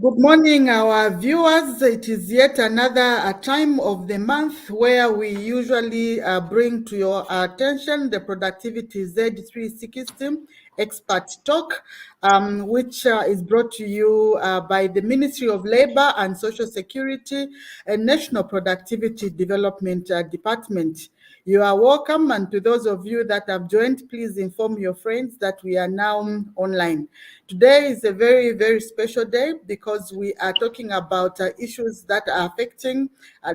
Good morning, our viewers. It is yet another time of the month where we usually bring to your attention the Productivity Z360 Expert Talk, which is brought to you by the Ministry of Labor and Social Security and National Productivity Development Department. You are welcome, and to those of you that have joined, please inform your friends that we are now online. Today is a very, very special day because we are talking about issues that are affecting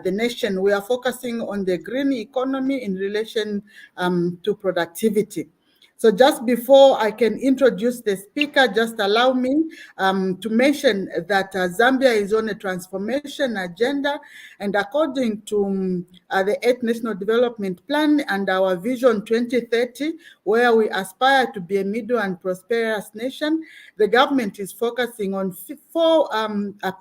the nation. We are focusing on the green economy in relation to productivity. So just before I can introduce the speaker, just allow me to mention that Zambia is on a transformation agenda, and according to the 8th National Development Plan and our Vision 2030, where we aspire to be a middle and prosperous nation, the government is focusing on four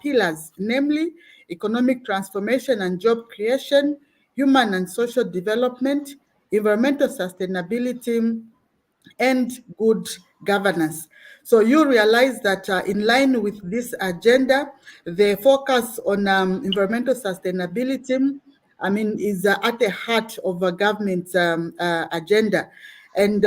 pillars, namely economic transformation and job creation, human and social development, environmental sustainability, and good governance. So you realize that in line with this agenda, the focus on environmental sustainability, is at the heart of a government's agenda. And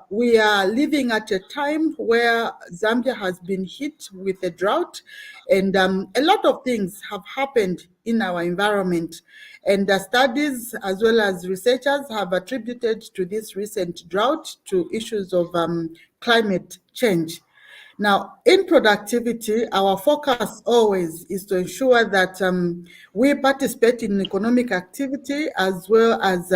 we are living at a time where Zambia has been hit with a drought, and a lot of things have happened in our environment. And the studies as well as researchers have attributed to this recent drought to issues of climate change. Now, in productivity, our focus always is to ensure that we participate in economic activity as well as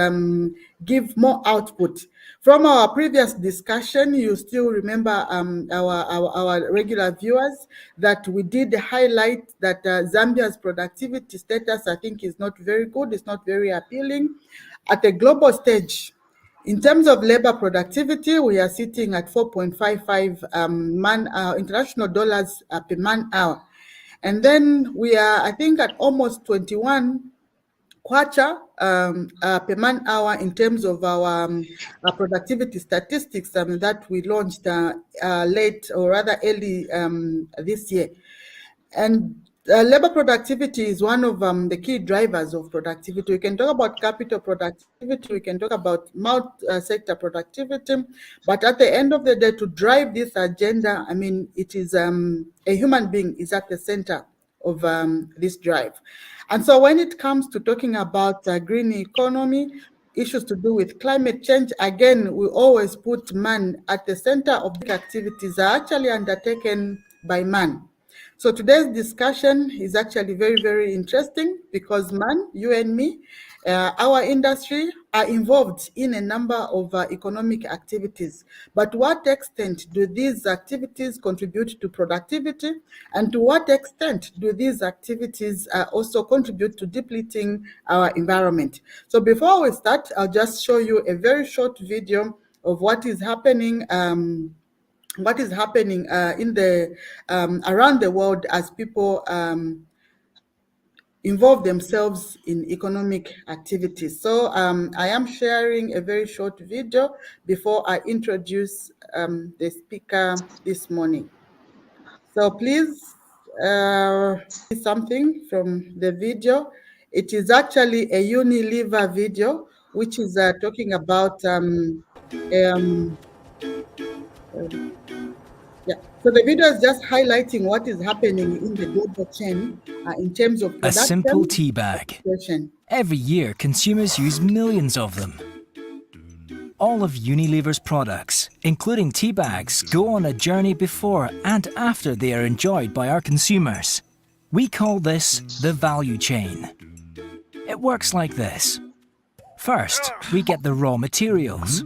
give more output. From our previous discussion, you still remember our regular viewers that we did highlight that Zambia's productivity status, I think, is not very good, it's not very appealing. At a global stage, in terms of labor productivity, we are sitting at 4.55 international dollars per man hour. And then we are, I think, at almost 21 kwacha per man hour in terms of our productivity statistics that we launched late or rather early this year. And labor productivity is one of the key drivers of productivity. We can talk about capital productivity, we can talk about multi-sector productivity, but at the end of the day, to drive this agenda, it is a human being is at the center of this drive. And so when it comes to talking about green economy, issues to do with climate change, again, we always put man at the center of the activities are actually undertaken by man. So today's discussion is actually very, very interesting because man, you and me, our industry are involved in a number of economic activities. But to what extent do these activities contribute to productivity? And to what extent do these activities also contribute to depleting our environment? So before we start, I'll just show you a very short video of what is happening in the around the world as people involve themselves in economic activities. So I am sharing a very short video before I introduce the speaker this morning. So please see something from the video. It is actually a Unilever video, which is talking about yeah. So the video is just highlighting what is happening in the global chain in terms of production. A simple tea bag. Every year, consumers use millions of them. All of Unilever's products, including tea bags, go on a journey before and after they are enjoyed by our consumers. We call this the value chain. It works like this. First, we get the raw materials.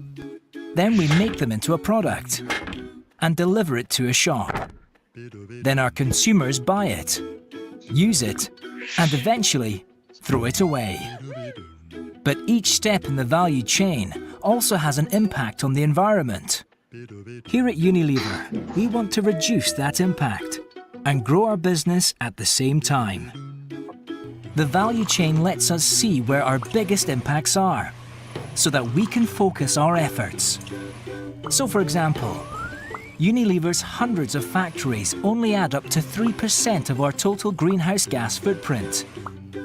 Then we make them into a product and deliver it to a shop. Then our consumers buy it, use it, and eventually throw it away. But each step in the value chain also has an impact on the environment. Here at Unilever, we want to reduce that impact and grow our business at the same time. The value chain lets us see where our biggest impacts are, so that we can focus our efforts. So for example, Unilever's hundreds of factories only add up to 3% of our total greenhouse gas footprint.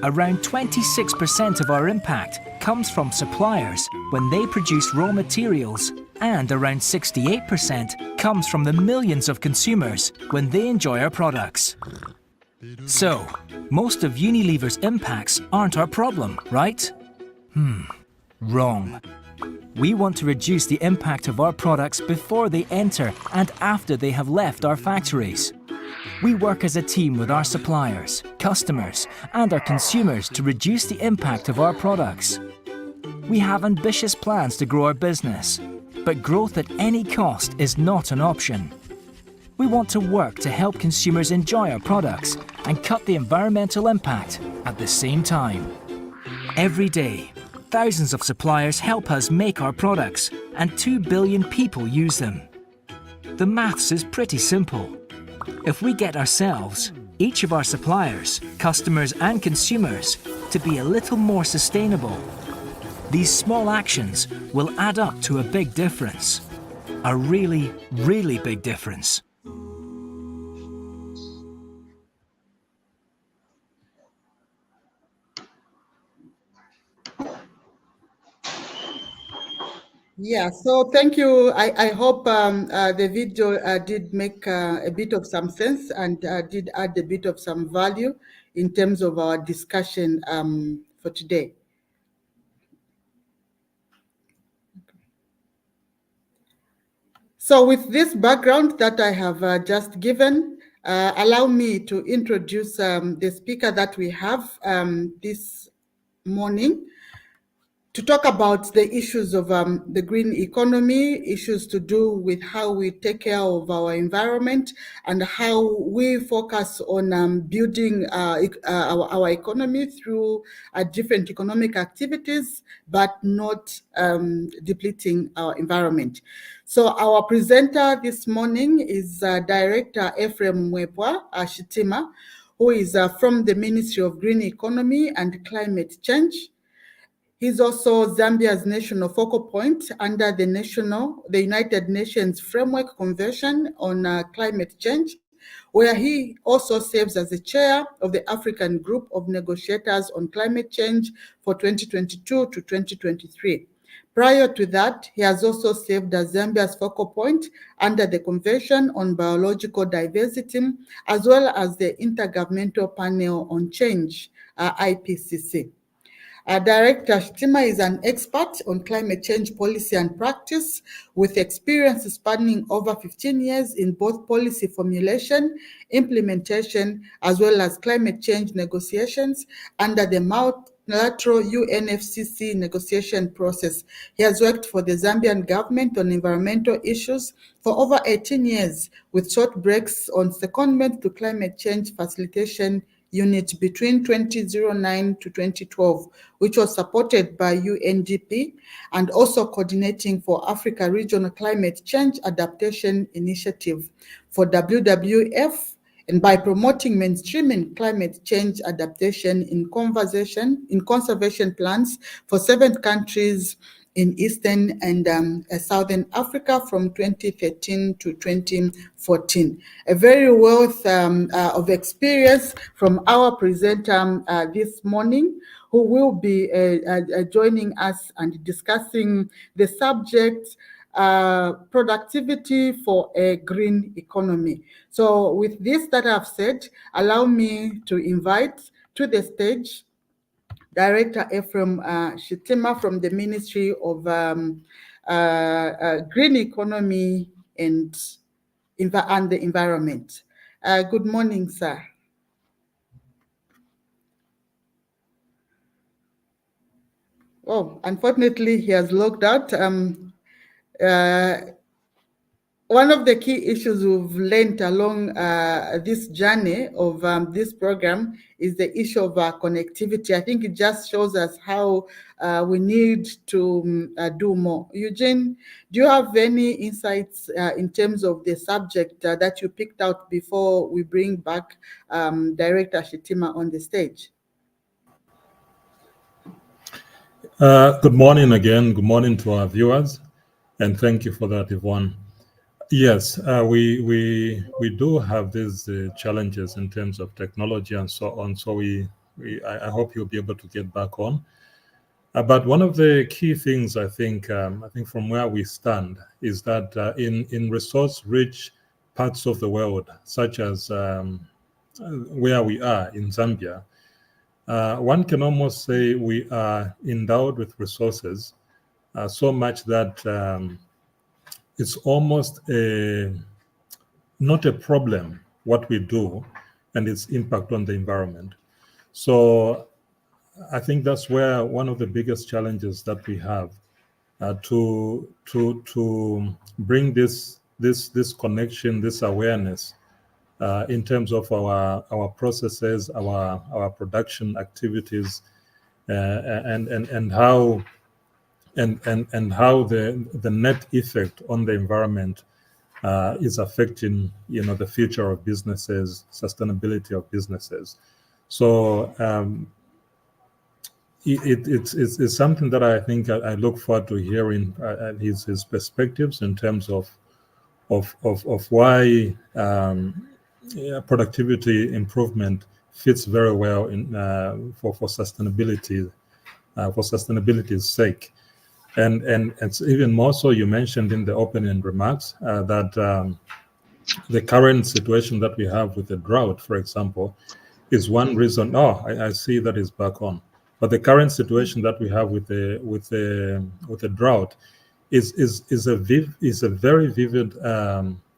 Around 26% of our impact comes from suppliers when they produce raw materials, and around 68% comes from the millions of consumers when they enjoy our products. So, most of Unilever's impacts aren't our problem, right? Wrong. We want to reduce the impact of our products before they enter and after they have left our factories. We work as a team with our suppliers, customers, and our consumers to reduce the impact of our products. We have ambitious plans to grow our business, but growth at any cost is not an option. We want to work to help consumers enjoy our products and cut the environmental impact at the same time. Every day, thousands of suppliers help us make our products, and 2 billion people use them. The maths is pretty simple. If we get ourselves, each of our suppliers, customers and consumers to be a little more sustainable, these small actions will add up to a big difference. A really, really big difference. Yeah, so thank you. I hope the video did make a bit of some sense and did add a bit of some value in terms of our discussion for today. So with this background that I have just given, allow me to introduce the speaker that we have this morning to talk about the issues of the green economy, issues to do with how we take care of our environment and how we focus on building our economy through different economic activities, but not depleting our environment. So our presenter this morning is Director Ephraim Mwepya, Shitima, who is from the Ministry of Green Economy and Climate Change. He's also Zambia's national focal point under the United Nations Framework Convention on Climate Change, where he also serves as the chair of the African Group of Negotiators on Climate Change for 2022 to 2023. Prior to that, he has also served as Zambia's focal point under the Convention on Biological Diversity, as well as the Intergovernmental Panel on Change, IPCC. Director Shitima is an expert on climate change policy and practice with experience spanning over 15 years in both policy formulation, implementation, as well as climate change negotiations under the multilateral UNFCCC negotiation process. He has worked for the Zambian government on environmental issues for over 18 years, with short breaks on secondment to climate change facilitation unit between 2009 to 2012, which was supported by UNDP and also coordinating for Africa Regional Climate Change Adaptation Initiative for WWF, and by promoting mainstreaming climate change adaptation in conservation plans for 7 countries in Eastern and Southern Africa from 2013 to 2014. A very wealth of experience from our presenter this morning, who will be joining us and discussing the subject productivity for a green economy. So with this that I've said, allow me to invite to the stage Director Ephraim Shitima from the Ministry of Green Economy and the Environment. Good morning, sir. Oh, unfortunately, he has logged out. One of the key issues we've learned along this journey of this program is the issue of connectivity. I think it just shows us how we need to do more. Eugene, do you have any insights in terms of the subject that you picked out before we bring back Director Shitima on the stage? Good morning again. Good morning to our viewers, and thank you for that, Yvonne. Yes, we do have these challenges in terms of technology and so on. So I hope you'll be able to get back on. But one of the key things I think from where we stand is that in resource-rich parts of the world, such as where we are in Zambia, one can almost say we are endowed with resources so much that it's almost not a problem what we do and its impact on the environment. So I think that's where one of the biggest challenges that we have to bring this connection, this awareness in terms of our processes, our production activities, and how the net effect on the environment is affecting the future of businesses, sustainability of businesses. So it's something that I think I look forward to hearing his perspectives in terms of why productivity improvement fits very well in for sustainability, for sustainability's sake. And it's even more so, you mentioned in the opening remarks that the current situation that we have with the drought, for example, is one reason. Oh, I see that is back on. But the current situation that we have with the drought is a very vivid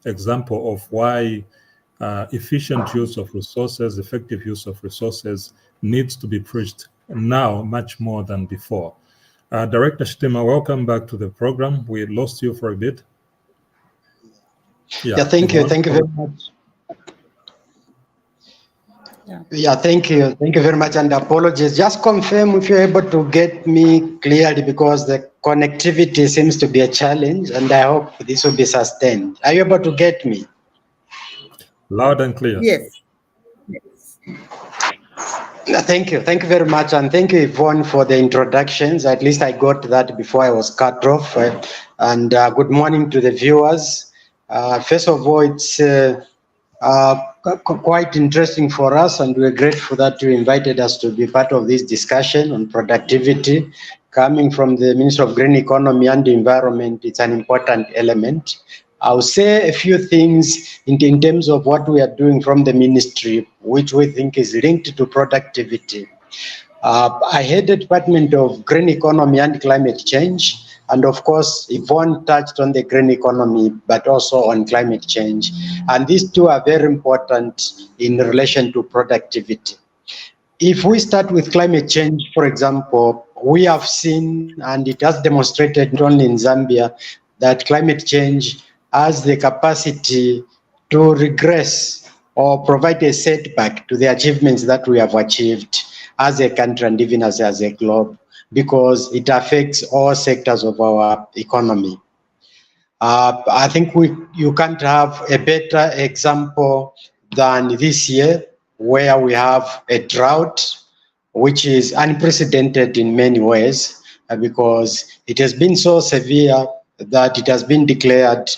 example of why efficient use of resources, effective use of resources needs to be preached now much more than before. Director Shitima, welcome back to the program. We lost you for a bit. Yeah, thank you very much. Yeah, thank you very much, and apologies. Just confirm if you're able to get me clearly, because the connectivity seems to be a challenge, and I hope this will be sustained. Are you able to get me? Loud and clear. Yes. Thank you very much, and thank you, Yvonne, for the introductions. At least I got that before I was cut off. And good morning to the viewers. First of all, it's quite interesting for us, and we're grateful that you invited us to be part of this discussion on productivity. Coming from the Minister of Green Economy and Environment, it's an important element. I'll say a few things in terms of what we are doing from the ministry, which we think is linked to productivity. I head the Department of Green Economy and Climate Change, and of course, Yvonne touched on the green economy, but also on climate change. And these two are very important in relation to productivity. If we start with climate change, for example, we have seen, and it has demonstrated not only in Zambia, that climate change has the capacity to regress or provide a setback to the achievements that we have achieved as a country and even as a globe, because it affects all sectors of our economy. I think you can't have a better example than this year, where we have a drought, which is unprecedented in many ways, because it has been so severe that it has been declared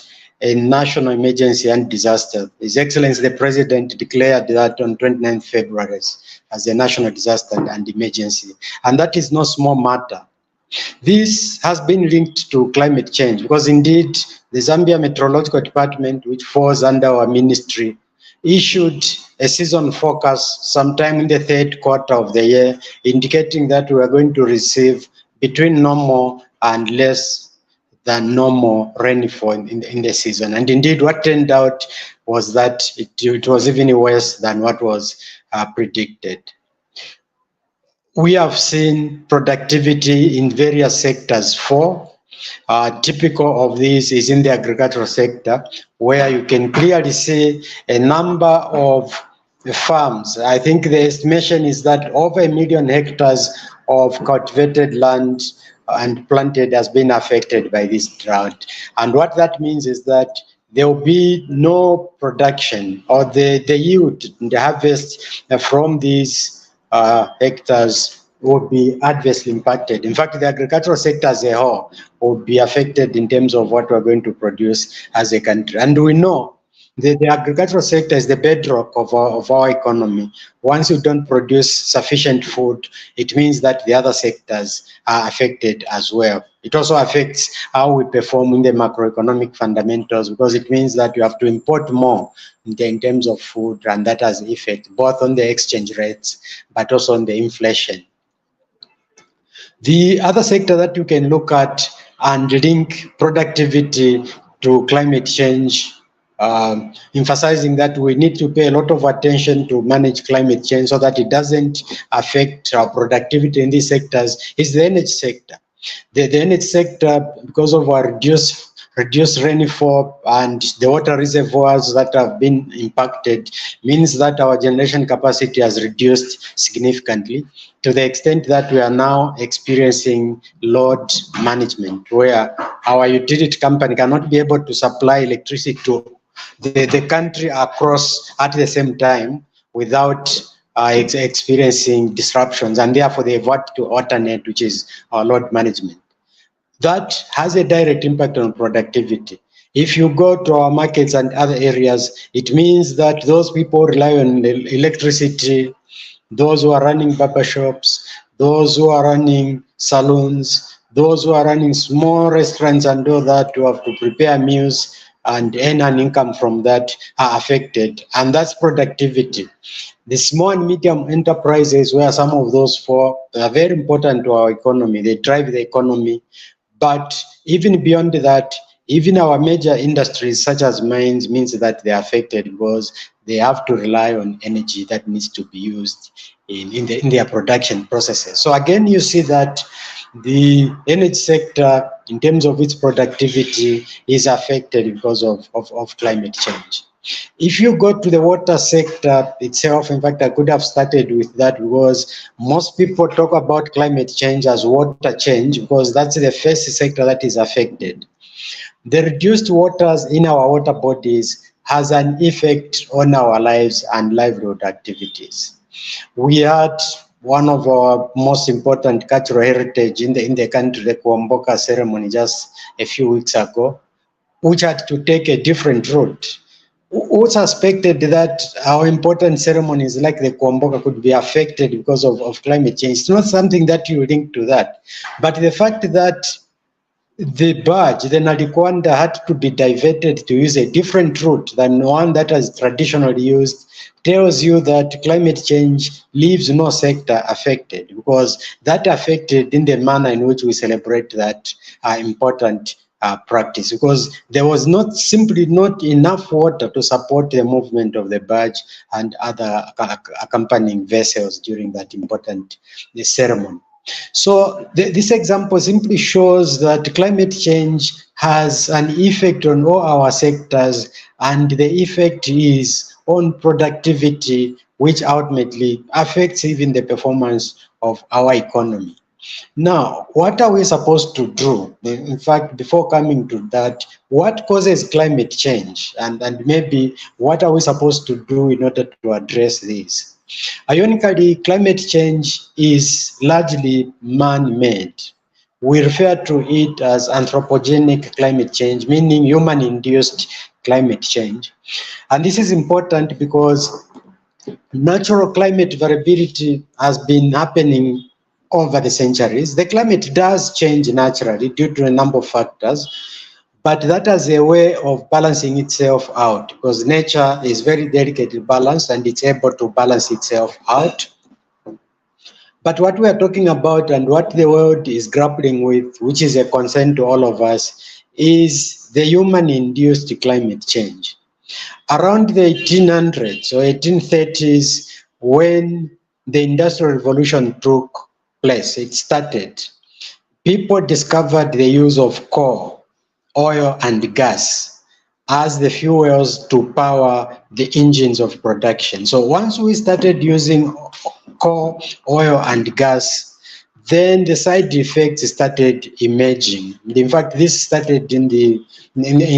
a national emergency and disaster. His Excellency the President declared that on 29th February as a national disaster and emergency. And that is no small matter. This has been linked to climate change, because indeed the Zambia Meteorological Department, which falls under our ministry, issued a season forecast sometime in the third quarter of the year, indicating that we are going to receive between normal and less than normal rainfall in the season. And indeed, what turned out was that it was even worse than what was predicted. We have seen productivity in various sectors fall. Typical of this is in the agricultural sector, where you can clearly see a number of farms. I think the estimation is that over 1 million hectares of cultivated land and planted has been affected by this drought. And what that means is that there will be no production, or the yield, the harvest from these hectares will be adversely impacted. In fact, the agricultural sector as a whole will be affected in terms of what we're going to produce as a country. And we know the agricultural sector is the bedrock of our economy. Once you don't produce sufficient food, it means that the other sectors are affected as well. It also affects how we perform in the macroeconomic fundamentals, because it means that you have to import more in terms of food, and that has effect both on the exchange rates but also on the inflation. The other sector that you can look at and link productivity to climate change, emphasizing that we need to pay a lot of attention to manage climate change so that it doesn't affect our productivity in these sectors, is the energy sector. The energy sector, because of our reduced rainfall and the water reservoirs that have been impacted, means that our generation capacity has reduced significantly, to the extent that we are now experiencing load management, where our utility company cannot be able to supply electricity to the country across at the same time without experiencing disruptions, and therefore they have to alternate, which is our load management. That has a direct impact on productivity. If you go to our markets and other areas, it means that those people rely on electricity, those who are running barber shops, those who are running salons, those who are running small restaurants and all that, who have to prepare meals and earn an income from that, are affected, and that's productivity. The small and medium enterprises, where some of those fall, are very important to our economy. They drive the economy. But even beyond that, even our major industries such as mines means that they are affected, because they have to rely on energy that needs to be used in their production processes. So again, you see that the energy sector, in terms of its productivity, is affected because of climate change. If you go to the water sector itself, in fact, I could have started with that, because most people talk about climate change as water change, because that's the first sector that is affected. The reduced waters in our water bodies has an effect on our lives and livelihood activities. We had one of our most important cultural heritage in the country, the Kuomboka ceremony, just a few weeks ago, which had to take a different route. Who suspected that our important ceremonies like the Kuomboka could be affected because of climate change? It's not something that you link to that. But the fact that the barge, the Nalikwanda, had to be diverted to use a different route than one that is traditionally used tells you that climate change leaves no sector affected, because that affected in the manner in which we celebrate that important practice, because there was simply not enough water to support the movement of the barge and other accompanying vessels during that important ceremony. So this example simply shows that climate change has an effect on all our sectors, and the effect is on productivity, which ultimately affects even the performance of our economy. Now, what are we supposed to do? In fact, before coming to that, what causes climate change? And maybe what are we supposed to do in order to address this? Ironically, climate change is largely man-made. We refer to it as anthropogenic climate change, meaning human-induced climate change. And this is important because natural climate variability has been happening over the centuries. The climate does change naturally due to a number of factors, but that has a way of balancing itself out, because nature is very delicately balanced and it's able to balance itself out. But what we are talking about and what the world is grappling with, which is a concern to all of us, is the human-induced climate change. Around the 1800s or 1830s, when the Industrial Revolution took place, it started, people discovered the use of coal, oil, and gas as the fuels to power the engines of production. So once we started using coal, oil, and gas, then the side effects started emerging. In fact, this started in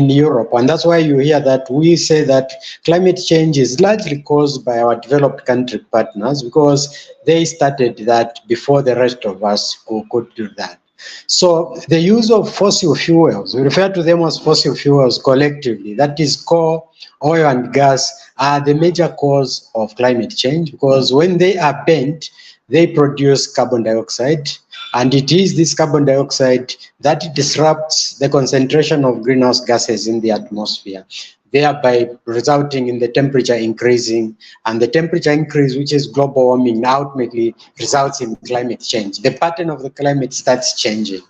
Europe, and that's why you hear that we say that climate change is largely caused by our developed country partners, because they started that before the rest of us could do that. So the use of fossil fuels, we refer to them as fossil fuels collectively, that is coal, oil and gas, are the major cause of climate change, because when they are burnt, they produce carbon dioxide, and it is this carbon dioxide that disrupts the concentration of greenhouse gases in the atmosphere, thereby resulting in the temperature increasing, and the temperature increase, which is global warming, ultimately results in climate change. The pattern of the climate starts changing,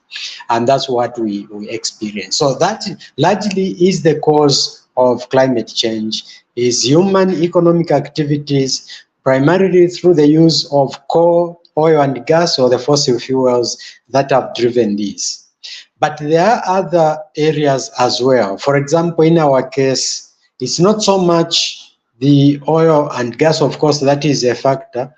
and that's what we experience. So that largely is the cause of climate change, is human economic activities, primarily through the use of coal, oil and gas, or the fossil fuels that have driven this. But there are other areas as well. For example, in our case, it's not so much the oil and gas, of course, that is a factor,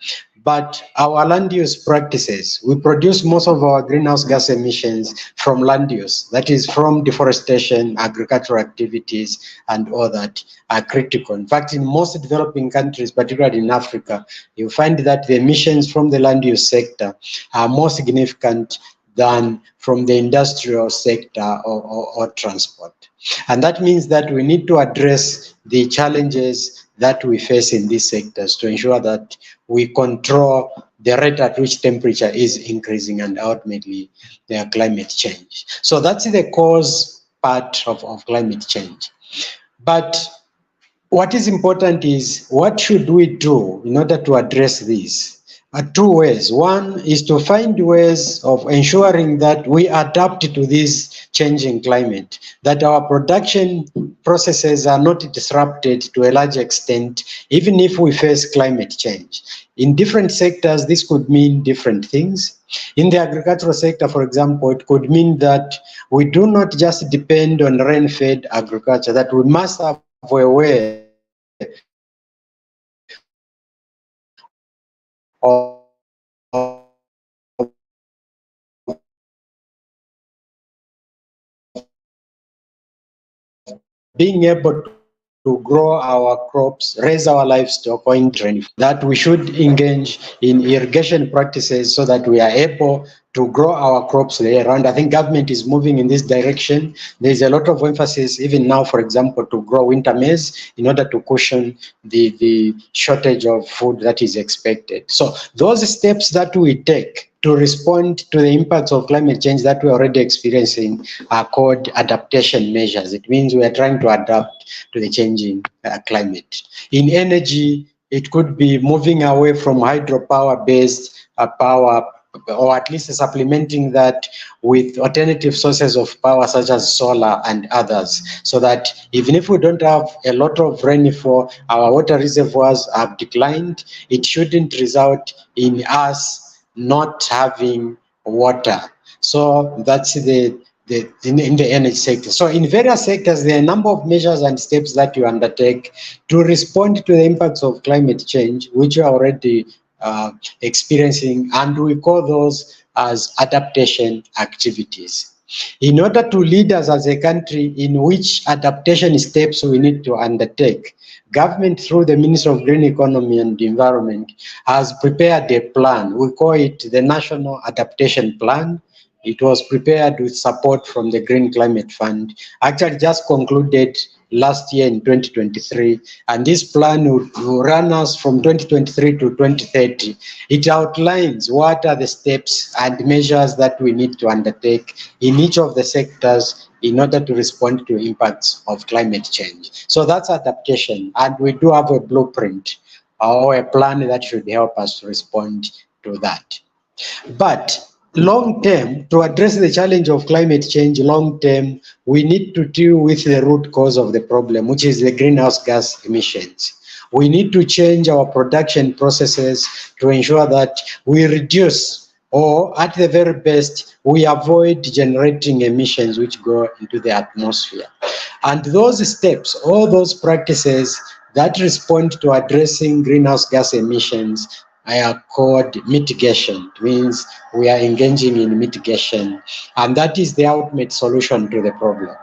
but our land use practices. We produce most of our greenhouse gas emissions from land use, that is from deforestation, agricultural activities, and all that are critical. In fact, in most developing countries, particularly in Africa, you find that the emissions from the land use sector are more significant than from the industrial sector or transport. And that means that we need to address the challenges that we face in these sectors to ensure that we control the rate at which temperature is increasing and ultimately the climate change. So that's the cause part of climate change. But what is important is, what should we do in order to address this? Two ways. One is to find ways of ensuring that we adapt to this changing climate, that our production processes are not disrupted to a large extent, even if we face climate change. In different sectors, this could mean different things. In the agricultural sector, for example, it could mean that we do not just depend on rain-fed agriculture, that we must have a way of being able to grow our crops, raise our livestock, or in training, that we should engage in irrigation practices so that we are able to grow our crops the year round. I think government is moving in this direction. There's a lot of emphasis, even now, for example, to grow winter maize in order to cushion the shortage of food that is expected. So those steps that we take to respond to the impacts of climate change that we're already experiencing are called adaptation measures. It means we are trying to adapt to the changing climate. In energy, it could be moving away from hydropower-based power, or at least supplementing that with alternative sources of power such as solar and others, so that even if we don't have a lot of rainfall, our water reservoirs have declined, it shouldn't result in us not having water. So that's in the energy sector. So in various sectors, there are a number of measures and steps that you undertake to respond to the impacts of climate change, which you are already experiencing, and we call those as adaptation activities. In order to lead us as a country in which adaptation steps we need to undertake, government, through the Ministry of Green Economy and Environment, has prepared a plan. We call it the National Adaptation Plan. It was prepared with support from the Green Climate Fund. Actually just concluded last year in 2023, and this plan will run us from 2023 to 2030. It outlines what are the steps and measures that we need to undertake in each of the sectors in order to respond to impacts of climate change. So that's adaptation, and we do have a blueprint or a plan that should help us to respond to that. But long term, to address the challenge of climate change long term, we need to deal with the root cause of the problem, which is the greenhouse gas emissions. We need to change our production processes to ensure that we reduce, or at the very best, we avoid generating emissions which go into the atmosphere. And those steps, all those practices that respond to addressing greenhouse gas emissions, called mitigation. It means we are engaging in mitigation, and that is the ultimate solution to the problem.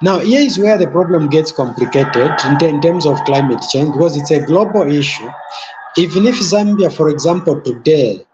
Now, here is where the problem gets complicated in terms of climate change, because it's a global issue. Even if Zambia, for example, today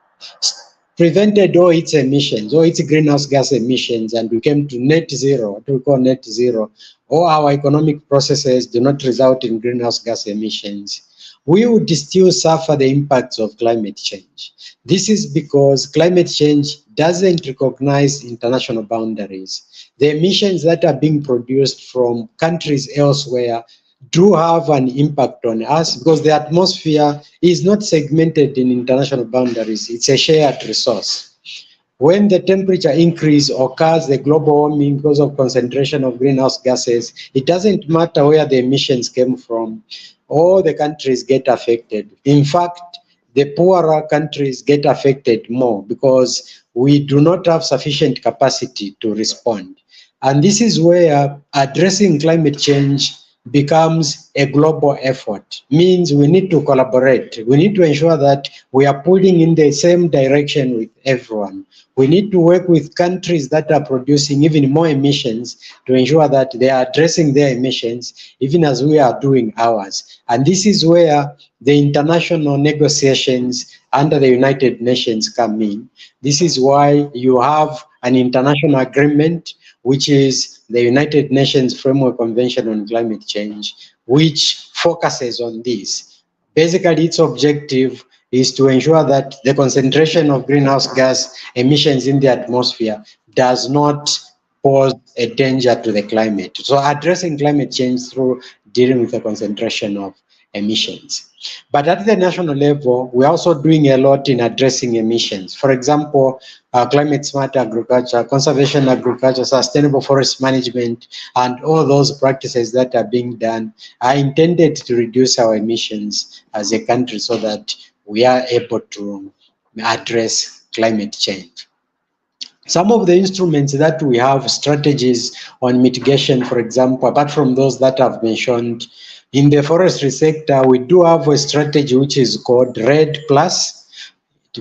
prevented all its emissions, all its greenhouse gas emissions, and we came to net zero, what we call net zero, all our economic processes do not result in greenhouse gas emissions, we would still suffer the impacts of climate change. This is because climate change doesn't recognize international boundaries. The emissions that are being produced from countries elsewhere do have an impact on us because the atmosphere is not segmented in international boundaries. It's a shared resource. When the temperature increase occurs, the global warming because of concentration of greenhouse gases, it doesn't matter where the emissions came from. All the countries get affected. In fact, the poorer countries get affected more because we do not have sufficient capacity to respond. And this is where addressing climate change becomes a global effort. Means we need to collaborate. We need to ensure that we are pulling in the same direction with everyone. We need to work with countries that are producing even more emissions to ensure that they are addressing their emissions even as we are doing ours. And this is where the international negotiations under the United Nations come in. This is why you have an international agreement, which is the United Nations Framework Convention on Climate Change, which focuses on this. Basically, its objective is to ensure that the concentration of greenhouse gas emissions in the atmosphere does not pose a danger to the climate. So addressing climate change through dealing with the concentration of emissions. But at the national level, we're also doing a lot in addressing emissions. For example, climate smart agriculture, conservation agriculture, sustainable forest management, and all those practices that are being done are intended to reduce our emissions as a country so that we are able to address climate change. Some of the instruments that we have, strategies on mitigation, for example, apart from those that I've mentioned, in the forestry sector, we do have a strategy which is called REDD+.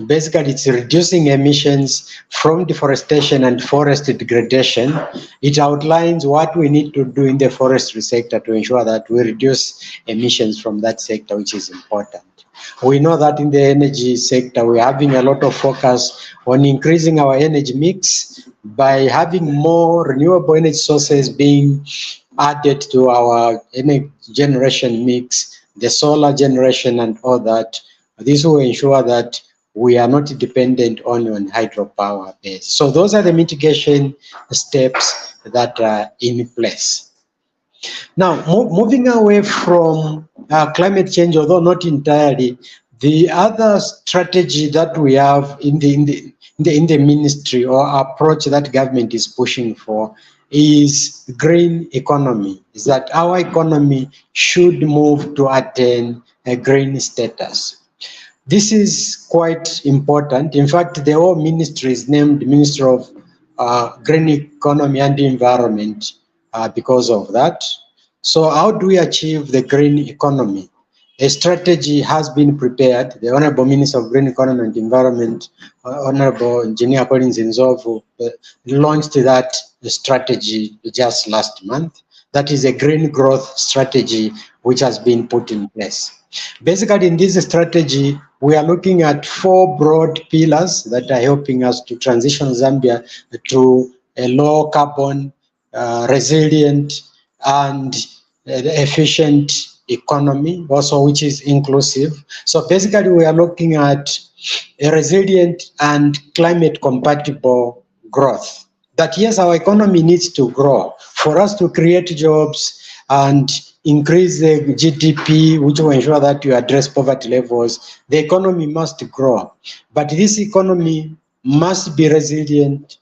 Basically, it's reducing emissions from deforestation and forest degradation. It outlines what we need to do in the forestry sector to ensure that we reduce emissions from that sector, which is important. We know that in the energy sector, we're having a lot of focus on increasing our energy mix by having more renewable energy sources being added to our energy generation mix, the solar generation and all that. This will ensure that we are not dependent only on hydropower base. So those are the mitigation steps that are in place. Now, moving away from climate change, although not entirely, the other strategy that we have in the ministry or approach that government is pushing for is green economy, is that our economy should move to attain a green status. This is quite important. In fact, the whole ministry is named Minister of Green Economy and Environment because of that. So how do we achieve the green economy? A strategy has been prepared. The Honorable Minister of Green Economy and Environment, Honorable Engineer Collins Nzovu, launched that strategy just last month. That is a green growth strategy which has been put in place. Basically, in this strategy, we are looking at 4 broad pillars that are helping us to transition Zambia to a low carbon, resilient, and efficient economy, also which is inclusive. So basically, we are looking at a resilient and climate compatible growth. That yes, our economy needs to grow for us to create jobs and increase the GDP, which will ensure that you address poverty levels. The economy must grow, but this economy must be resilient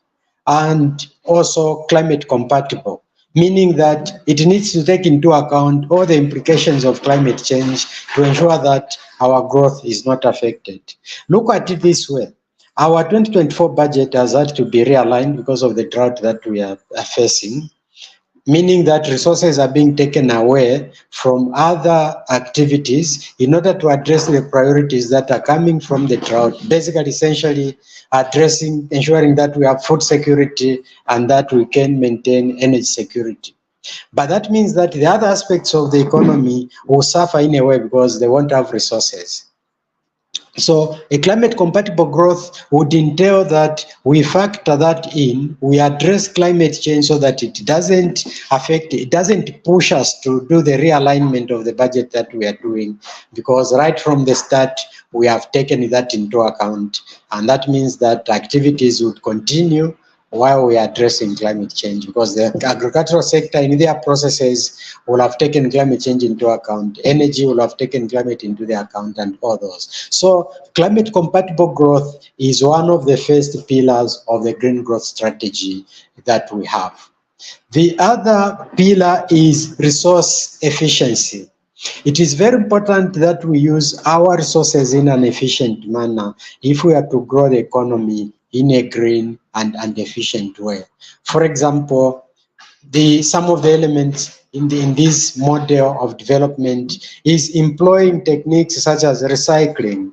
and also climate compatible, meaning that it needs to take into account all the implications of climate change to ensure that our growth is not affected. Look at it this way. Our 2024 budget has had to be realigned because of the drought that we are facing. meaning that resources are being taken away from other activities in order to address the priorities that are coming from the drought. Basically, essentially ensuring that we have food security and that we can maintain energy security. But that means that the other aspects of the economy will suffer in a way because they won't have resources. So a climate compatible growth would entail that we factor that in, we address climate change so that it doesn't push us to do the realignment of the budget that we are doing, because right from the start, we have taken that into account. And that means that activities would continue while we are addressing climate change, because the agricultural sector in their processes will have taken climate change into account, energy will have taken climate into the account, and all those. So climate compatible growth is one of the first pillars of the green growth strategy that we have. The other pillar is resource efficiency. It is very important that we use our resources in an efficient manner if we are to grow the economy in a green and efficient way. For example, some of the elements in this model of development is employing techniques such as recycling,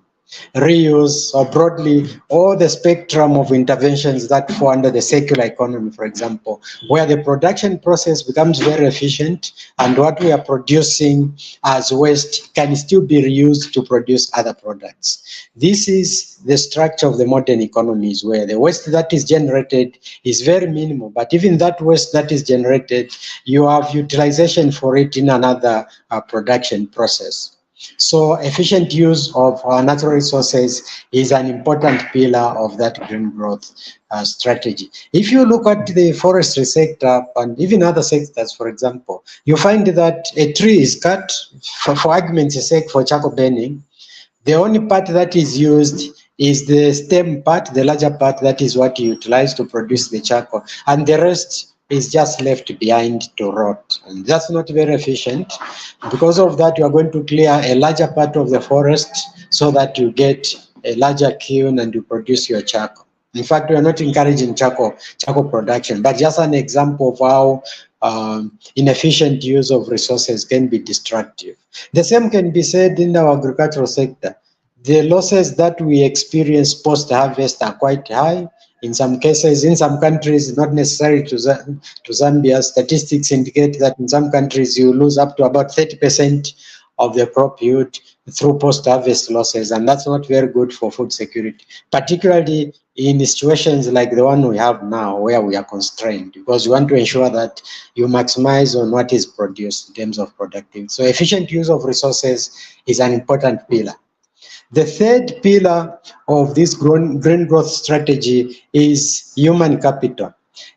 reuse, or broadly all the spectrum of interventions that fall under the circular economy, for example, where the production process becomes very efficient and what we are producing as waste can still be reused to produce other products. This is the structure of the modern economies, where the waste that is generated is very minimal, but even that waste that is generated, you have utilization for it in another production process. So efficient use of our natural resources is an important pillar of that green growth strategy. If you look at the forestry sector and even other sectors, for example, you find that a tree is cut, for argument's sake, for charcoal burning. The only part that is used is the stem part, the larger part, that is what you utilize to produce the charcoal, and the rest is just left behind to rot. And that's not very efficient. Because of that, you are going to clear a larger part of the forest so that you get a larger kiln and you produce your charcoal. In fact, we are not encouraging charcoal production, but just an example of how inefficient use of resources can be destructive. The same can be said in our agricultural sector. The losses that we experience post-harvest are quite high. In some cases, in some countries, not necessarily to Zambia, statistics indicate that in some countries you lose up to about 30% of the crop yield through post-harvest losses, and that's not very good for food security, particularly in situations like the one we have now, where we are constrained, because you want to ensure that you maximize on what is produced in terms of productivity. So efficient use of resources is an important pillar. The third pillar of this green growth strategy is human capital.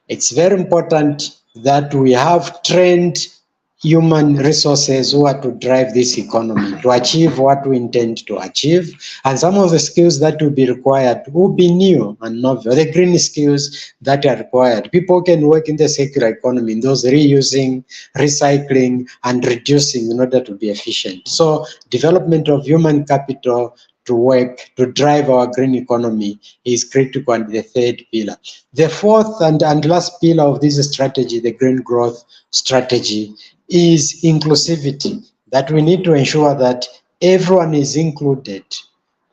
It's very important that we have trained human resources who are to drive this economy to achieve what we intend to achieve. And some of the skills that will be required will be new and novel, the green skills that are required. People can work in the circular economy, in those reusing, recycling, and reducing in order to be efficient. So development of human capital to work, to drive our green economy is critical, and the third pillar. The fourth and last pillar of this strategy, the green growth strategy, is inclusivity, that we need to ensure that everyone is included.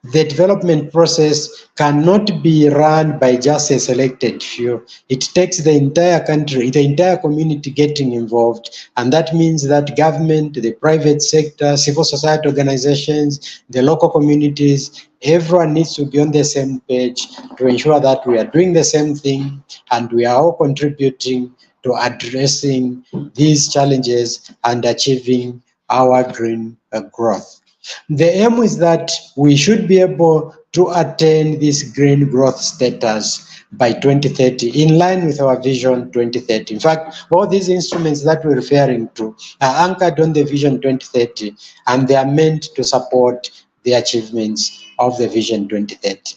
The development process cannot be run by just a selected few. It takes the entire country, the entire community getting involved, and that means that government, the private sector, civil society organizations, the local communities, everyone needs to be on the same page to ensure that we are doing the same thing and we are all contributing to addressing these challenges and achieving our green growth. The aim is that we should be able to attain this green growth status by 2030, in line with our Vision 2030. In fact, all these instruments that we're referring to are anchored on the Vision 2030, and they are meant to support the achievements of the Vision 2030.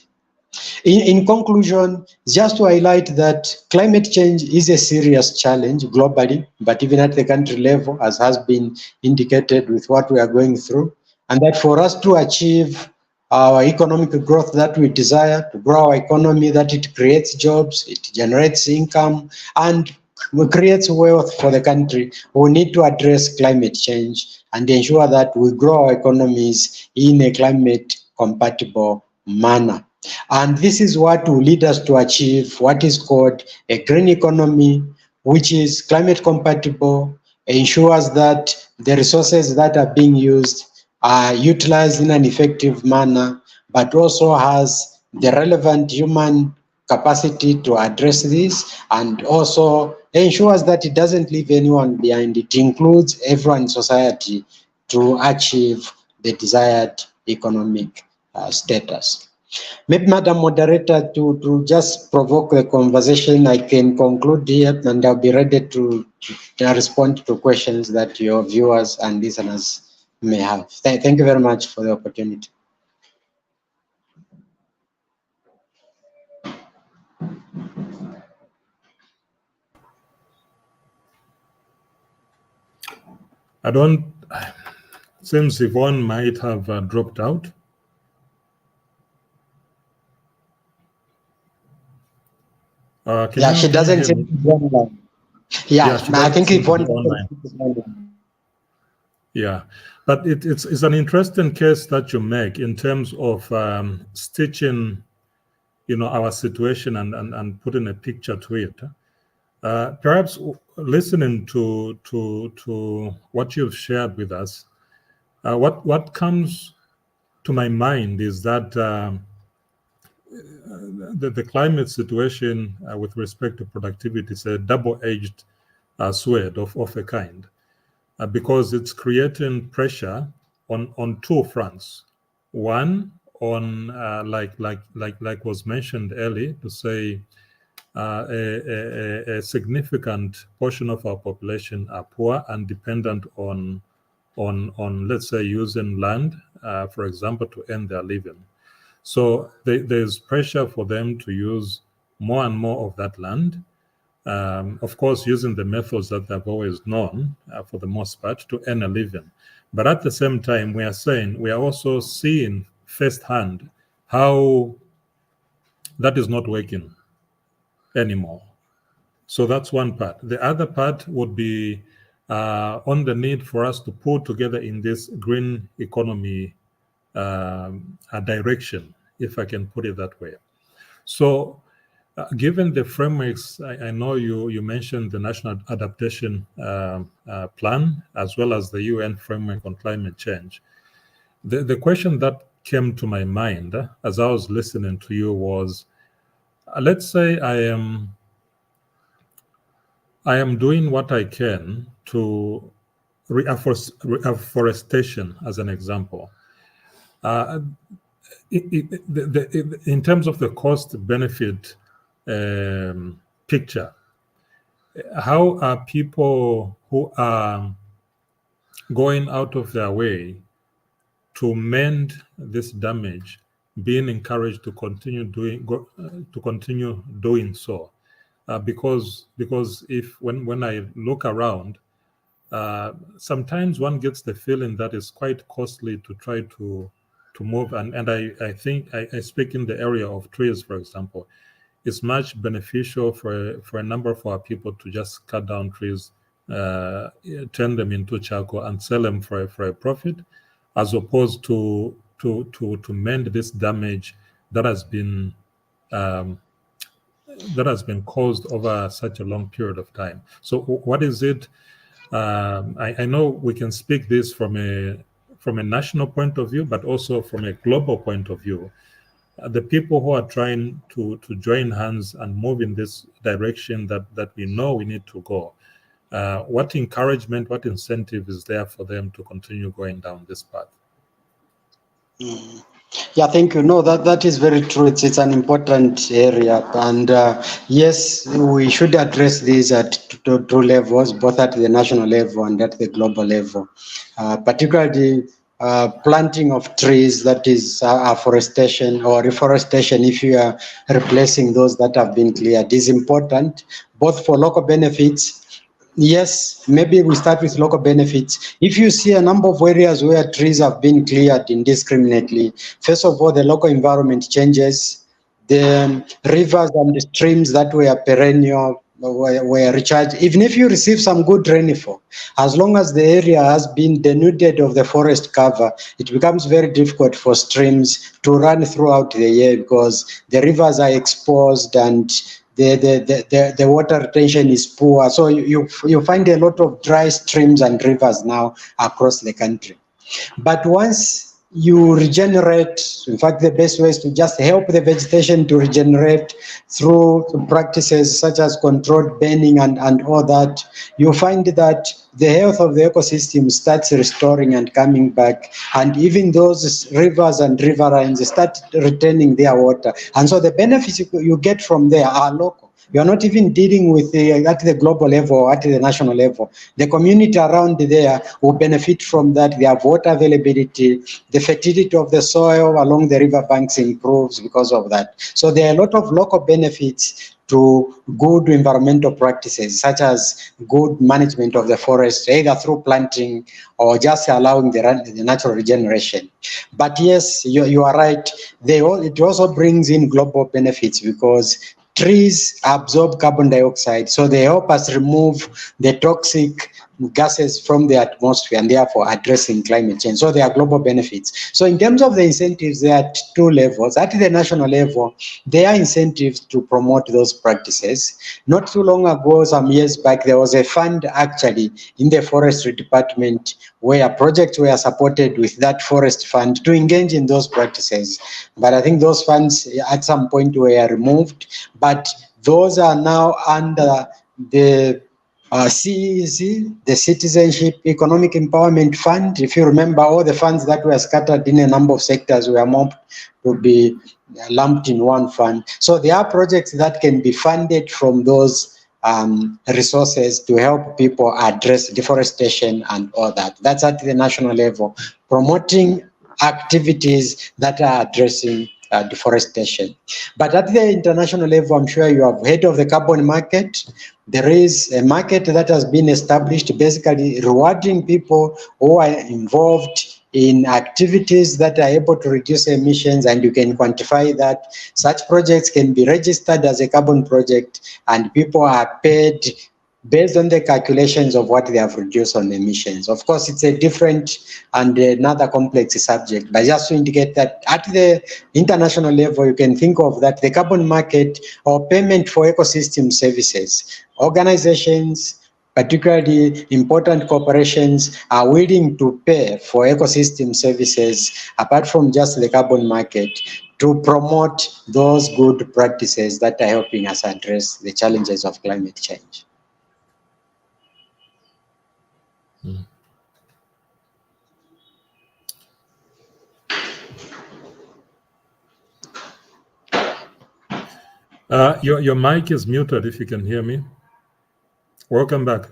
In conclusion, just to highlight that climate change is a serious challenge globally, but even at the country level, as has been indicated with what we are going through, and that for us to achieve our economic growth that we desire, to grow our economy, that it creates jobs, it generates income, and creates wealth for the country, we need to address climate change and ensure that we grow our economies in a climate compatible manner. And this is what will lead us to achieve what is called a green economy, which is climate compatible, ensures that the resources that are being used are utilized in an effective manner, but also has the relevant human capacity to address this, and also ensures that it doesn't leave anyone behind. It includes everyone in society to achieve the desired economic status. Maybe, Madam Moderator, to just provoke the conversation, I can conclude here, and I'll be ready to respond to questions that your viewers and listeners may have. Thank you very much for the opportunity. Seems Yvonne might have dropped out. She doesn't seem to be online. I think Yvonne is online. Yeah, but it's an interesting case that you make in terms of stitching, our situation and putting a picture to it. Perhaps listening to what you've shared with us, what comes to my mind is that the climate situation with respect to productivity is a double-edged sword of a kind, because it's creating pressure on two fronts. One, on like was mentioned earlier, to say a significant portion of our population are poor and dependent on let's say using land, for example, to earn their living. So there's pressure for them to use more and more of that land, of course, using the methods that they've always known, for the most part, to earn a living. But at the same time, we are also seeing firsthand how that is not working anymore. So that's one part. The other part would be on the need for us to pull together in this green economy direction, if I can put it that way. So given the frameworks, I know you mentioned the National Adaptation Plan, as well as the UN framework on climate change. The question that came to my mind as I was listening to you was, let's say I am doing what I can to reforestation, as an example. In terms of the cost-benefit picture, how are people who are going out of their way to mend this damage being encouraged to continue doing so? Because if when I look around, sometimes one gets the feeling that it's quite costly to try to move, and I think I speak in the area of trees, for example. It's much beneficial for a number of our people to just cut down trees, turn them into charcoal and sell them for a profit, as opposed to mend this damage that has been caused over such a long period of time. So what is it? I know we can speak this from a national point of view, but also from a global point of view. The people who are trying to join hands and move in this direction that we know we need to go, what encouragement, what incentive is there for them to continue going down this path? Yeah, thank you. No, that is very true. It's an important area, and yes, we should address these at two levels, both at the national level and at the global level. Particularly planting of trees, that is afforestation or reforestation, if you are replacing those that have been cleared, is important, both for local benefits. Yes, maybe we start with local benefits. If you see a number of areas where trees have been cleared indiscriminately, first of all, the local environment changes. The rivers and the streams that were perennial were recharged. Even if you receive some good rainfall, as long as the area has been denuded of the forest cover, it becomes very difficult for streams to run throughout the year because the rivers are exposed and the water retention is poor. So you find a lot of dry streams and rivers now across the country. But once you regenerate, in fact, the best way is to just help the vegetation to regenerate through practices such as controlled burning and all that, you find that the health of the ecosystem starts restoring and coming back, and even those rivers and riverines start returning their water. And so the benefits you get from there are local. You are not even dealing with at the global level or at the national level. The community around there will benefit from that. They have water availability. The fertility of the soil along the river banks improves because of that. So there are a lot of local benefits to good environmental practices, such as good management of the forest, either through planting or just allowing the natural regeneration. But yes, you are right. It also brings in global benefits because trees absorb carbon dioxide, so they help us remove the toxic gases from the atmosphere and therefore addressing climate change. So there are global benefits. So in terms of the incentives, there are two levels. At the national level, there are incentives to promote those practices. Not too long ago, some years back, there was a fund actually in the forestry department where projects were supported with that forest fund to engage in those practices. But I think those funds at some point were removed, but those are now under the CEC, the Citizenship Economic Empowerment Fund. If you remember, all the funds that were scattered in a number of sectors were mobbed to be lumped in one fund. So there are projects that can be funded from those resources to help people address deforestation and all that. That's at the national level, promoting activities that are addressing deforestation. But at the international level, I'm sure you have heard of the carbon market. There is a market that has been established, basically rewarding people who are involved in activities that are able to reduce emissions, and you can quantify that. Such projects can be registered as a carbon project, and people are paid based on the calculations of what they have reduced on emissions. Of course, it's a different and another complex subject, but just to indicate that at the international level, you can think of that the carbon market or payment for ecosystem services. Organizations, particularly important corporations, are willing to pay for ecosystem services apart from just the carbon market to promote those good practices that are helping us address the challenges of climate change. Your mic is muted if you can hear me. Welcome back.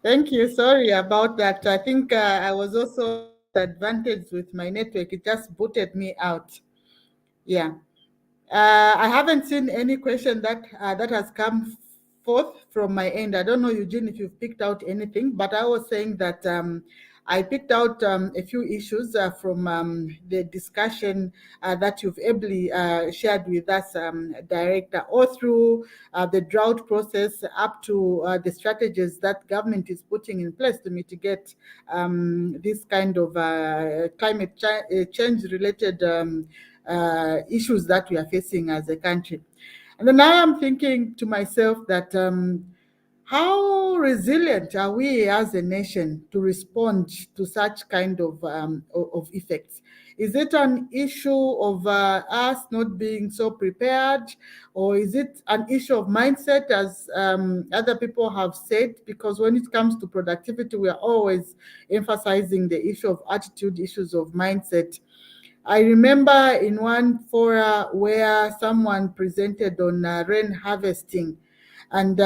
Thank you. Sorry about that. I think I was also advantaged with my network. It just booted me out. Yeah. I haven't seen any question that has come forth from my end. I don't know, Eugene, if you've picked out anything, but I was saying that I picked out a few issues from the discussion that you've ably shared with us, Director, all through the drought process up to the strategies that government is putting in place to mitigate this kind of climate change-related issues that we are facing as a country. And then now I'm thinking to myself that how resilient are we as a nation to respond to such kind of effects? Is it an issue of us not being so prepared, or is it an issue of mindset, as other people have said? Because when it comes to productivity, we are always emphasizing the issue of attitude, issues of mindset. I remember in one fora where someone presented on rain harvesting, and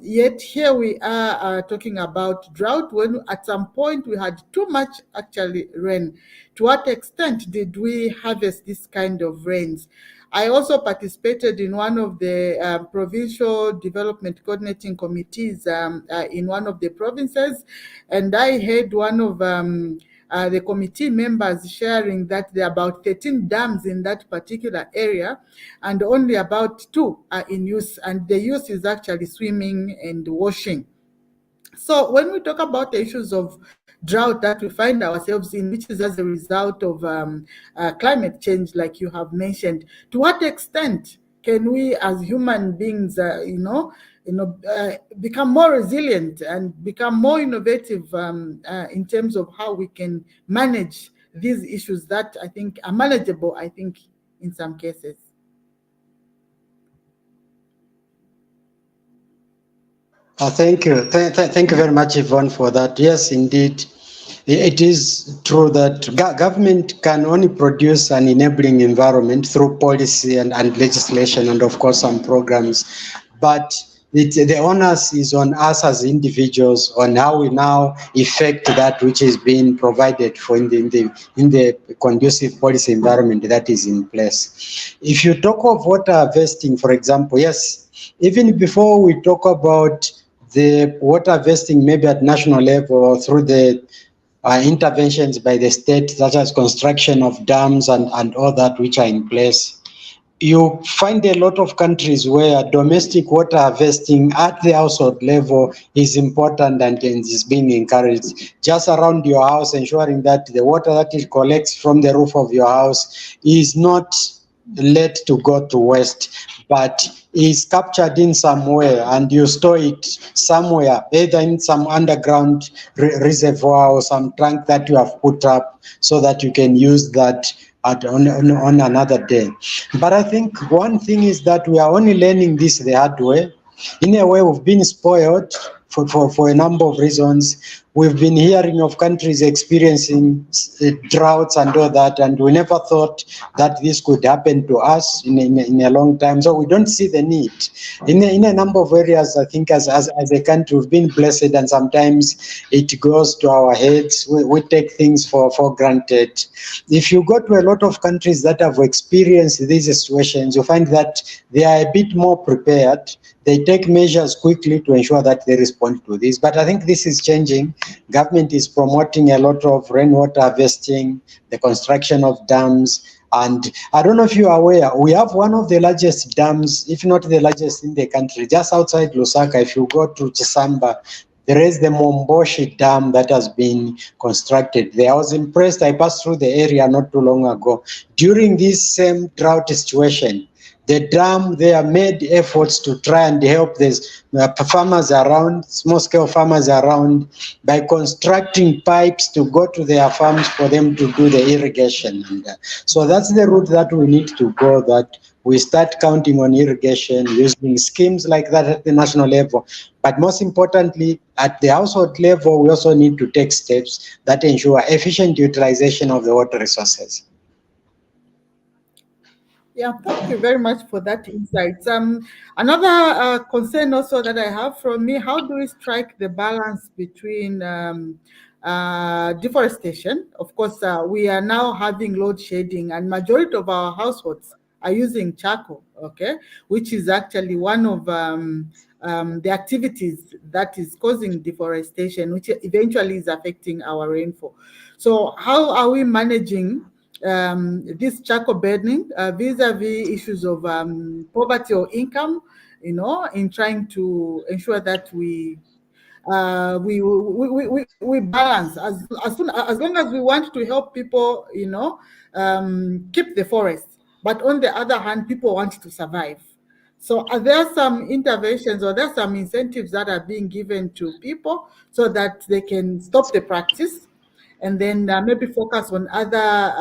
yet here we are talking about drought when at some point we had too much actually rain. To what extent did we harvest this kind of rains? I also participated in one of the provincial development coordinating committees in one of the provinces, and I heard one of the committee members sharing that there are about 13 dams in that particular area, and only about 2 are in use, and the use is actually swimming and washing. So when we talk about the issues of drought that we find ourselves in, which is as a result of climate change, like you have mentioned, to what extent can we, as human beings, become more resilient and become more innovative in terms of how we can manage these issues that I think are manageable, I think, in some cases? Thank you. Thank you very much, Yvonne, for that. Yes, indeed. It is true that government can only produce an enabling environment through policy and legislation and, of course, some programs. But the onus is on us as individuals on how we now effect that which is being provided for in the conducive policy environment that is in place. If you talk of water harvesting, for example, yes, even before we talk about the water harvesting, maybe at national level or through the interventions by the state, such as construction of dams and all that which are in place, you find a lot of countries where domestic water harvesting at the household level is important and is being encouraged. Just around your house, ensuring that the water that it collects from the roof of your house is not let to go to waste, but is captured in somewhere and you store it somewhere, either in some underground reservoir or some tank that you have put up so that you can use that on another day. But I think one thing is that we are only learning this the hard way. In a way, we've been spoiled for a number of reasons. We've been hearing of countries experiencing droughts and all that, and we never thought that this could happen to us in a long time. So we don't see the need. In a number of areas, I think as a country, we've been blessed, and sometimes it goes to our heads. We take things for granted. If you go to a lot of countries that have experienced these situations, you find that they are a bit more prepared. They take measures quickly to ensure that they respond to this. But I think this is changing. Government is promoting a lot of rainwater harvesting, the construction of dams. And I don't know if you are aware, we have one of the largest dams, if not the largest in the country, just outside Lusaka. If you go to Chisamba, there is the Momboshi Dam that has been constructed there. I was impressed. I passed through the area not too long ago. During this same drought situation, the dam, they have made efforts to try and help these farmers around, small-scale farmers around, by constructing pipes to go to their farms for them to do the irrigation. And, so that's the route that we need to go, that we start counting on irrigation, using schemes like that at the national level. But most importantly, at the household level, we also need to take steps that ensure efficient utilization of the water resources. Yeah, thank you very much for that insight. Another concern also that I have from me, how do we strike the balance between deforestation? Of course, we are now having load shedding, and majority of our households are using charcoal, okay, which is actually one of the activities that is causing deforestation, which eventually is affecting our rainfall. So how are we managing this charcoal burning vis-a-vis issues of poverty or income, in trying to ensure that we balance as long as we want to help people, keep the forest, but on the other hand, people want to survive. So are there some interventions or there are some incentives that are being given to people so that they can stop the practice and then maybe focus on other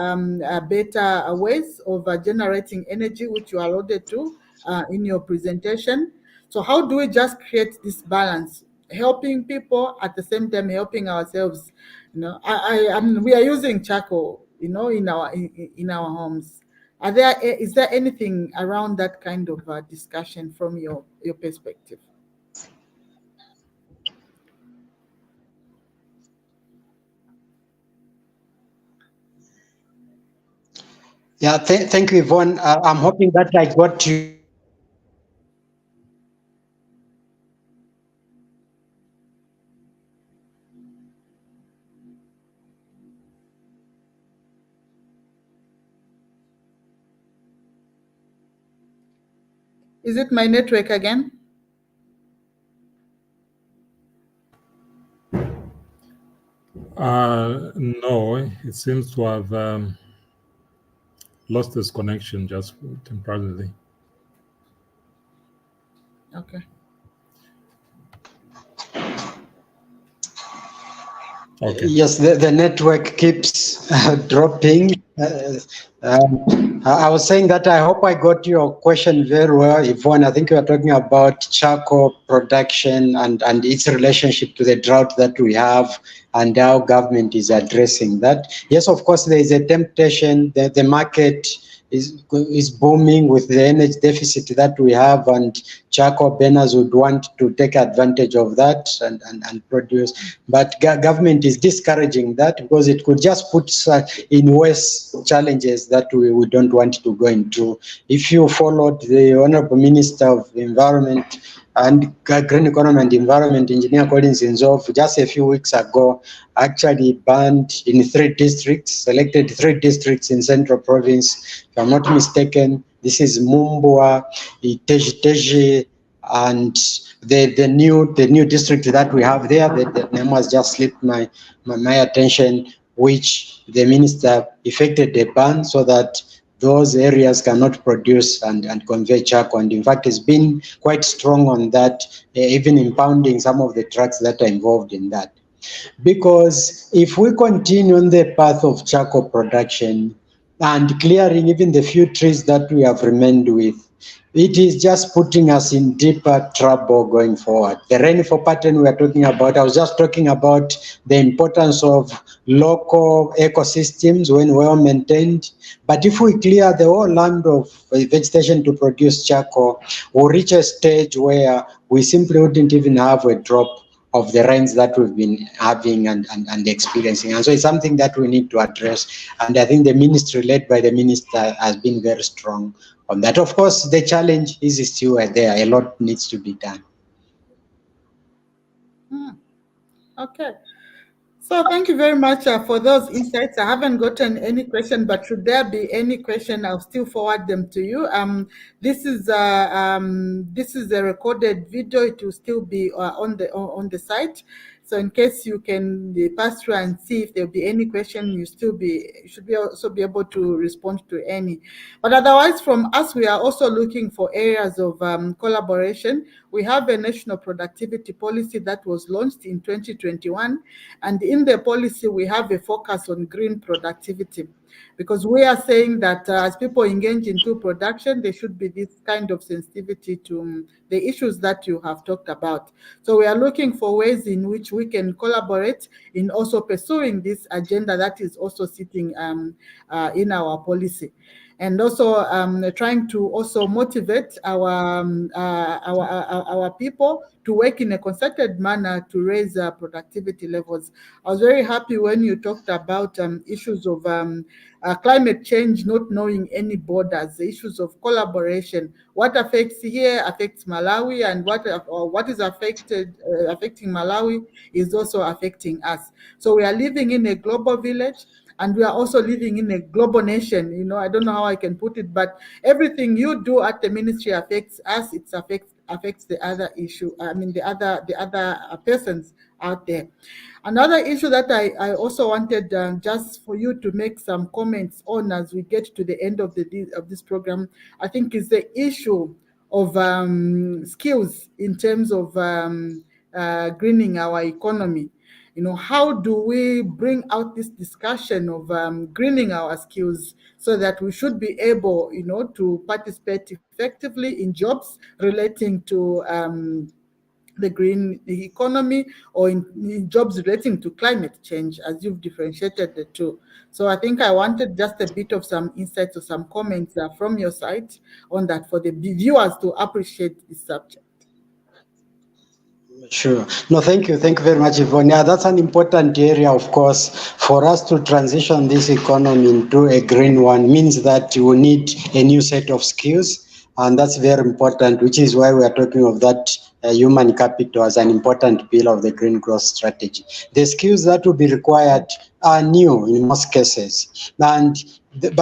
better ways of generating energy, which you alluded to in your presentation? So how do we just create this balance, helping people at the same time helping ourselves? I mean, we are using charcoal, in our homes. Is there anything around that kind of discussion from your perspective? Yeah, thank you, Yvonne. I'm hoping that I got you. Is it my network again? No, it seems to have lost its connection just temporarily. Okay. Okay. Yes, the network keeps dropping. I was saying that I hope I got your question very well, Yvonne. I think you are talking about charcoal production and its relationship to the drought that we have and how government is addressing that. Yes, of course, there is a temptation that the market is booming with the energy deficit that we have, and charcoal burners would want to take advantage of that and produce. But government is discouraging that because it could just put in worse challenges that we don't want to go into. If you followed the Honorable Minister of Environment and Green Economy and Environment, Engineer Collins Nzov, just a few weeks ago, actually banned in 3 districts, selected 3 districts in Central Province. If I'm not mistaken, this is Mumbwa, Teji, and the new district that we have there. The name has just slipped my attention, which the minister effected a ban so that those areas cannot produce and convey charcoal. And in fact, has been quite strong on that, even impounding some of the trucks that are involved in that. Because if we continue on the path of charcoal production and clearing even the few trees that we have remained with, it is just putting us in deeper trouble going forward. The rainfall pattern we are talking about, I was just talking about the importance of local ecosystems when well maintained. But if we clear the whole land of vegetation to produce charcoal, we'll reach a stage where we simply wouldn't even have a drop of the rains that we've been having and experiencing. And so it's something that we need to address. And I think the ministry led by the minister has been very strong on that. Of course, the challenge is still there. A lot needs to be done. Okay. So thank you very much for those insights. I haven't gotten any question, but should there be any question, I'll still forward them to you. This is a recorded video. It will still be on the site. So in case you can pass through and see if there'll be any question, you should also be able to respond to any. But otherwise, from us, we are also looking for areas of collaboration. We have a national productivity policy that was launched in 2021, and in the policy we have a focus on green productivity, because we are saying that as people engage into production, there should be this kind of sensitivity to the issues that you have talked about. So we are looking for ways in which we can collaborate in also pursuing this agenda that is also sitting in our policy. And also trying to also motivate our people to work in a concerted manner to raise productivity levels. I was very happy when you talked about issues of climate change not knowing any borders, the issues of collaboration. What affects here affects Malawi, and what is affecting Malawi is also affecting us. So we are living in a global village, and we are also living in a global nation. You know, I don't know how I can put it, but everything you do at the ministry affects us. It affects the other issue. I mean, the other persons out there. Another issue that I also wanted just for you to make some comments on as we get to the end of this program, I think, is the issue of skills in terms of greening our economy. You know, how do we bring out this discussion of greening our skills so that we should be able, you know, to participate effectively in jobs relating to the green economy, or in jobs relating to climate change, as you've differentiated the two. So I think I wanted just a bit of some insights or some comments from your side on that for the viewers to appreciate this subject. Sure. No, thank you. Thank you very much, Yvonne. Yeah, that's an important area, of course. For us to transition this economy into a green one means that you will need a new set of skills, and that's very important, which is why we are talking of that human capital as an important pillar of the green growth strategy. The skills that will be required are new in most cases, but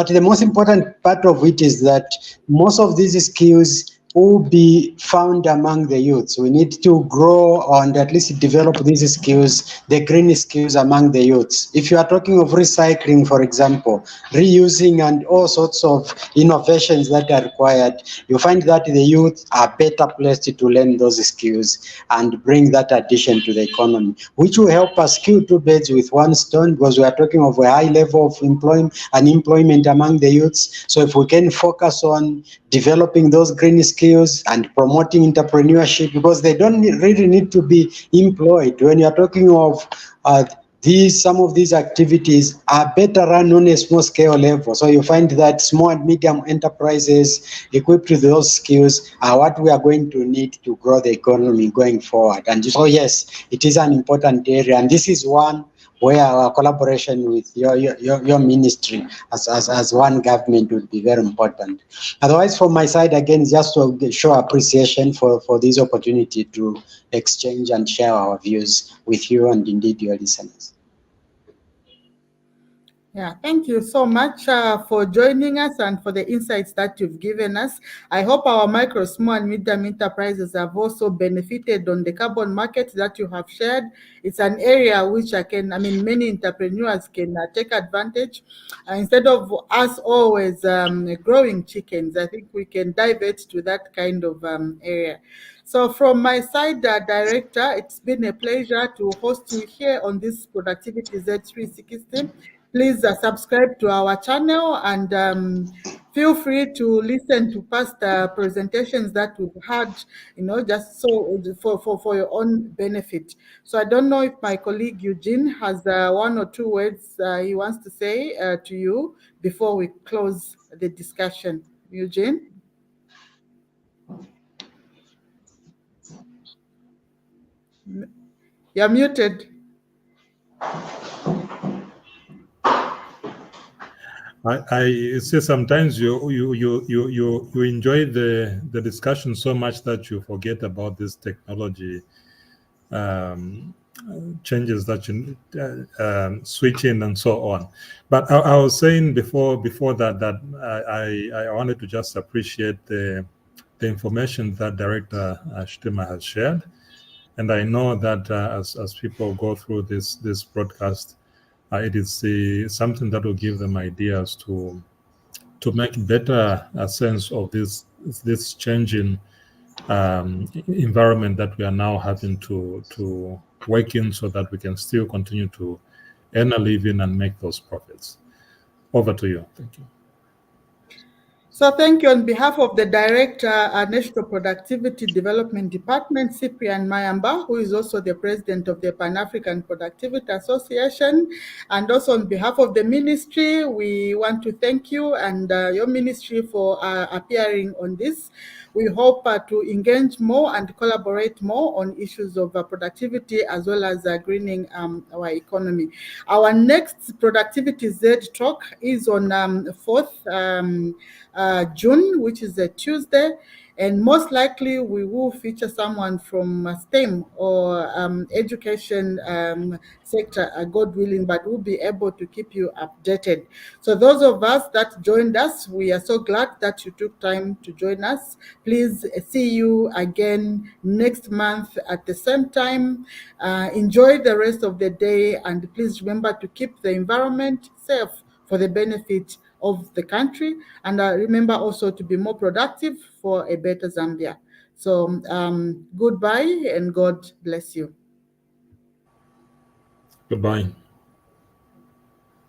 the most important part of it is that most of these skills will be found among the youths. We need to grow and at least develop these skills, the green skills among the youths. If you are talking of recycling, for example, reusing and all sorts of innovations that are required, you find that the youth are better placed to learn those skills and bring that addition to the economy, which will help us kill two birds with one stone, because we are talking of a high level of employment among the youths. So if we can focus on developing those green skills and promoting entrepreneurship, because they don't really need to be employed. When you're talking of some of these activities are better run on a small scale level. So you find that small and medium enterprises equipped with those skills are what we are going to need to grow the economy going forward. And so yes, it is an important area, and this is one where our collaboration with your ministry as one government would be very important. Otherwise, from my side, again, just to show appreciation for this opportunity to exchange and share our views with you and indeed your listeners. Yeah, thank you so much for joining us and for the insights that you've given us. I hope our micro, small, and medium enterprises have also benefited on the carbon market that you have shared. It's an area which many entrepreneurs can take advantage. Instead of us always growing chickens, I think we can divert to that kind of area. So from my side, Director, it's been a pleasure to host you here on this Productivity Z360. Please subscribe to our channel and feel free to listen to past presentations that we've had, just so for your own benefit. So I don't know if my colleague Eugene has one or two words he wants to say to you before we close the discussion. Eugene? You're muted. I say sometimes you enjoy the discussion so much that you forget about this technology changes that you switch in and so on. But I was saying before that I wanted to just appreciate the information that Director Shitima has shared, and I know that as people go through this broadcast, it is something that will give them ideas to make better sense of this changing environment that we are now having to work in, so that we can still continue to earn a living and make those profits. Over to you. Thank you. So thank you on behalf of the Director, National Productivity Development Department, Cyprian Mayamba, who is also the President of the Pan-African Productivity Association. And also on behalf of the ministry, we want to thank you and your ministry for appearing on this. We hope to engage more and collaborate more on issues of productivity as well as greening our economy. Our next Productivity Z talk is on 4th June, which is a Tuesday, and most likely we will feature someone from STEM or education sector, God willing, but we'll be able to keep you updated. So those of us that joined us, we are so glad that you took time to join us. Please see you again next month at the same time. Enjoy the rest of the day, and please remember to keep the environment safe for the benefit of the country, and remember also to be more productive for a better Zambia. So goodbye and God bless you. Goodbye.